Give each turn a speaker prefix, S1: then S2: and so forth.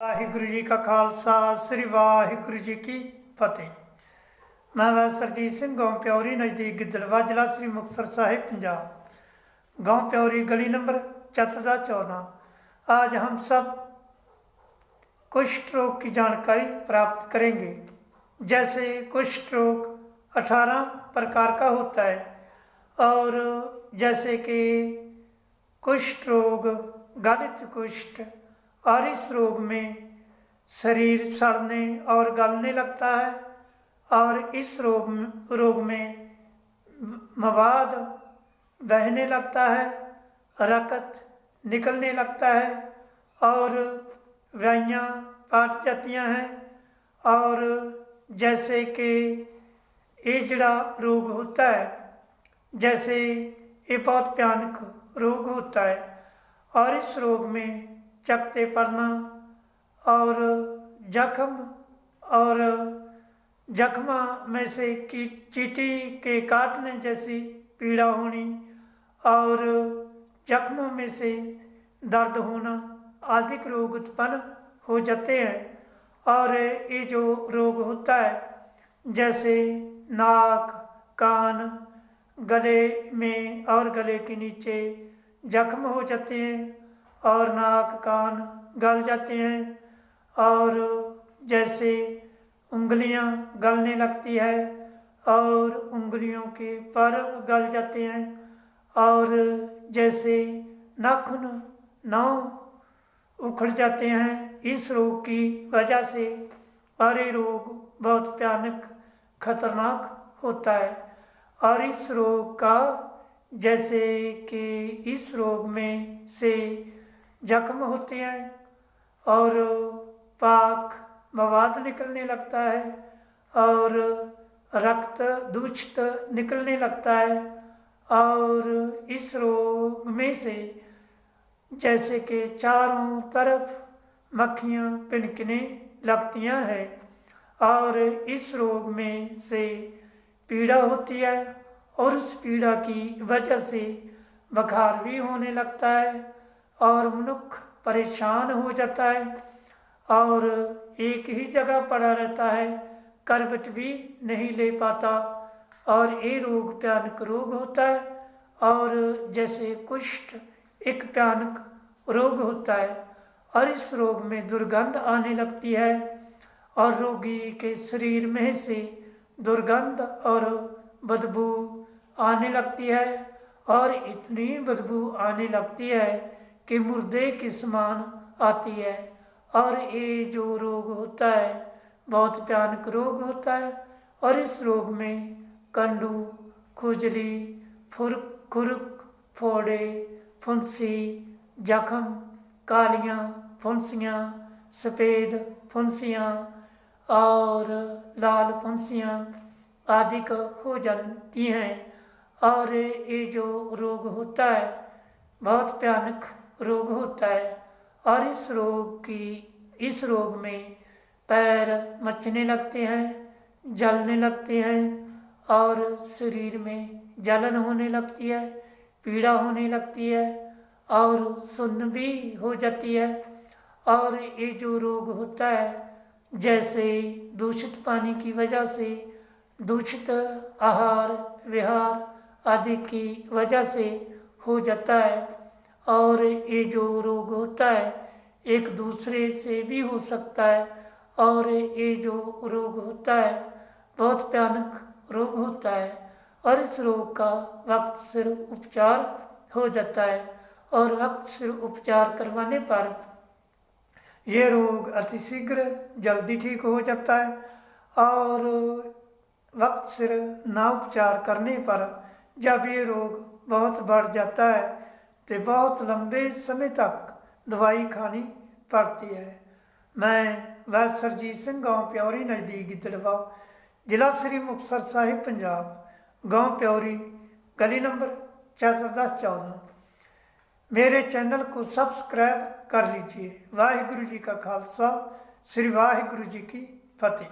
S1: वाहिगुरु जी का खालसा श्री वाहिगुरु जी की फतेह। मैं वह सरजीत सिंह गाँव प्यौरी नज़दीक गिद्धड़वा जिला श्री मुक्तसर साहिब पंजाब। गाँव प्यौरी गली नंबर 14 आज हम सब कुष्ठ रोग की जानकारी प्राप्त करेंगे। जैसे कुष्ठ रोग 18 प्रकार का होता है और जैसे कि कुष्ठ रोग, गलित कुष्ठ, और इस रोग में शरीर सड़ने और गलने लगता है और इस रोग में मवाद बहने लगता है, रक्त निकलने लगता है और वाइयाँ पाट जाती हैं। और जैसे कि एजड़ा रोग होता है, जैसे ये बहुत भयानक रोग होता है और इस रोग में चकते पड़ना और जख्म में से चींटी के काटने जैसी पीड़ा होनी और जख्मों में से दर्द होना आदि रोग उत्पन्न हो जाते हैं। और ये जो रोग होता है जैसे नाक, कान, गले में और गले के नीचे जख्म हो जाते हैं और नाक कान गल जाते हैं और जैसे उंगलियां गलने लगती है और उंगलियों के पर गल जाते हैं और जैसे नाखून उखड़ जाते हैं इस रोग की वजह से। और ये रोग बहुत भयानक खतरनाक होता है और इस रोग का जैसे कि इस रोग में से जख्म होते हैं और पाक मवाद निकलने लगता है और रक्त दूषित निकलने लगता है और इस रोग में से जैसे कि चारों तरफ मक्खियाँ पिनकने लगती हैं और इस रोग में से पीड़ा होती है और उस पीड़ा की वजह से बुखार भी होने लगता है और मनुष्य परेशान हो जाता है और एक ही जगह पड़ा रहता है, करवट भी नहीं ले पाता और ये रोग भयानक रोग होता है। और जैसे कुष्ठ एक भयानक रोग होता है और इस रोग में दुर्गंध आने लगती है और रोगी के शरीर में से दुर्गंध और बदबू आने लगती है और इतनी बदबू आने लगती है कि मुर्दे के समान आती है। और ये जो रोग होता है बहुत भयानक रोग होता है और इस रोग में कंडू, खुजली, खुरक, फोड़े, फुंसी, जख्म, कालियाँ फुंसियाँ, सफ़ेद फुंसियाँ और लाल फुंसियाँ आदि हो जाती हैं। और ये जो रोग होता है बहुत भयानक रोग होता है और इस रोग में पैर मचने लगते हैं, जलने लगते हैं और शरीर में जलन होने लगती है, पीड़ा होने लगती है और सुन्न भी हो जाती है। और ये जो रोग होता है जैसे दूषित पानी की वजह से, दूषित आहार विहार आदि की वजह से हो जाता है। और ये जो रोग होता है एक दूसरे से भी हो सकता है और ये जो रोग होता है बहुत भयानक रोग होता है और इस रोग का वक्त सिर उपचार हो जाता है और वक्त सिर उपचार करवाने पर ये रोग अतिशीघ्र जल्दी ठीक हो जाता है और वक्त सिर ना उपचार करने पर जब ये रोग बहुत बढ़ जाता है तो बहुत लंबे समय तक दवाई खानी पड़ती है। मैं वह सरजीत सिंह गाँव प्यौरी नज़दीक गिद्धड़वा जिला श्री मुक्तसर साहिब पंजाब। गाँव प्यौरी गली नंबर 14 मेरे चैनल को सब्सक्राइब कर लीजिए। वाहिगुरु जी का खालसा श्री वाहिगुरु जी की फतेह।